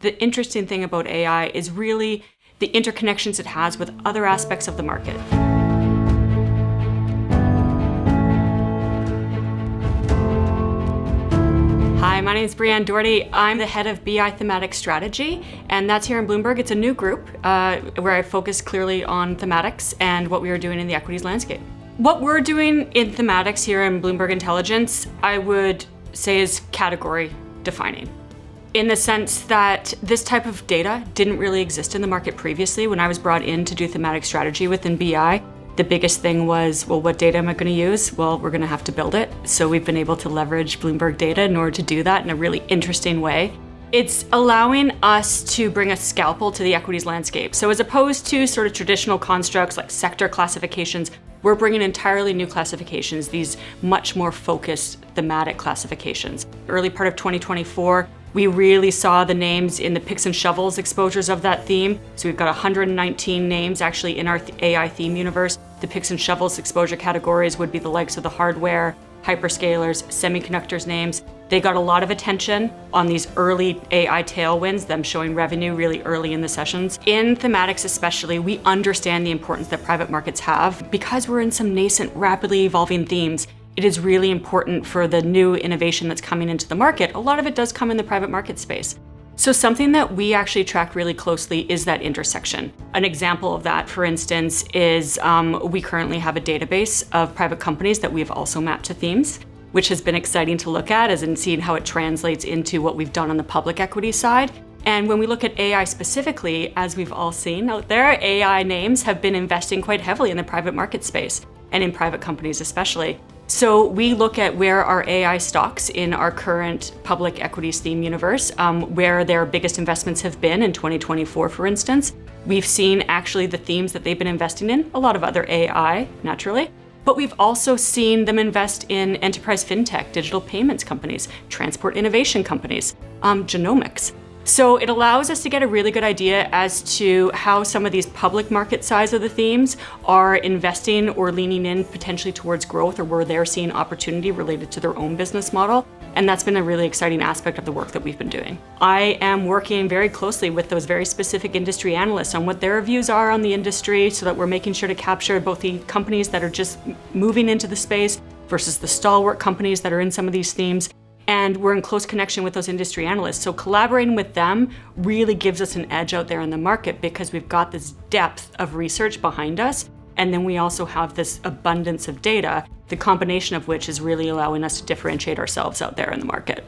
The interesting thing about AI is really the interconnections it has with other aspects of the market. Hi, my name is Breanne Dougherty. I'm the head of BI Thematic Strategy, and that's here in Bloomberg. It's a new group where I focus clearly on thematics and what we are doing in the equities landscape. What we're doing in thematics here in Bloomberg Intelligence, I would say is category defining. In the sense that this type of data didn't really exist in the market previously. When I was brought in to do thematic strategy within BI, the biggest thing was, well, what data am I going to use? Well, we're going to have to build it. So we've been able to leverage Bloomberg data in order to do that in a really interesting way. It's allowing us to bring a scalpel to the equities landscape. So as opposed to sort of traditional constructs like sector classifications, we're bringing entirely new classifications, these much more focused thematic classifications. Early part of 2024, we really saw the names in the picks and shovels exposures of that theme. So we've got 119 names actually in our AI theme universe. The picks and shovels exposure categories would be the likes of the hardware, hyperscalers, semiconductors names. They got a lot of attention on these early AI tailwinds, them showing revenue really early in the sessions. In thematics especially, we understand the importance that private markets have. Because we're in some nascent, rapidly evolving themes, it is really important for the new innovation that's coming into the market. A lot of it does come in the private market space. So something that we actually track really closely is that intersection. An example of that, for instance, is we currently have a database of private companies that we've also mapped to themes, which has been exciting to look at as in seeing how it translates into what we've done on the public equity side. And when we look at AI specifically, as we've all seen out there, AI names have been investing quite heavily in the private market space and in private companies especially. So we look at where our AI stocks in our current public equities theme universe, where their biggest investments have been in 2024, for instance. We've seen actually the themes that they've been investing in, a lot of other AI, naturally. But we've also seen them invest in enterprise fintech, digital payments companies, transport innovation companies, genomics. So it allows us to get a really good idea as to how some of these public market size of the themes are investing or leaning in potentially towards growth, or where they're seeing opportunity related to their own business model. And that's been a really exciting aspect of the work that we've been doing. I am working very closely with those very specific industry analysts on what their views are on the industry, so that we're making sure to capture both the companies that are just moving into the space versus the stalwart companies that are in some of these themes. And we're in close connection with those industry analysts. So collaborating with them really gives us an edge out there in the market because we've got this depth of research behind us. And then we also have this abundance of data, the combination of which is really allowing us to differentiate ourselves out there in the market.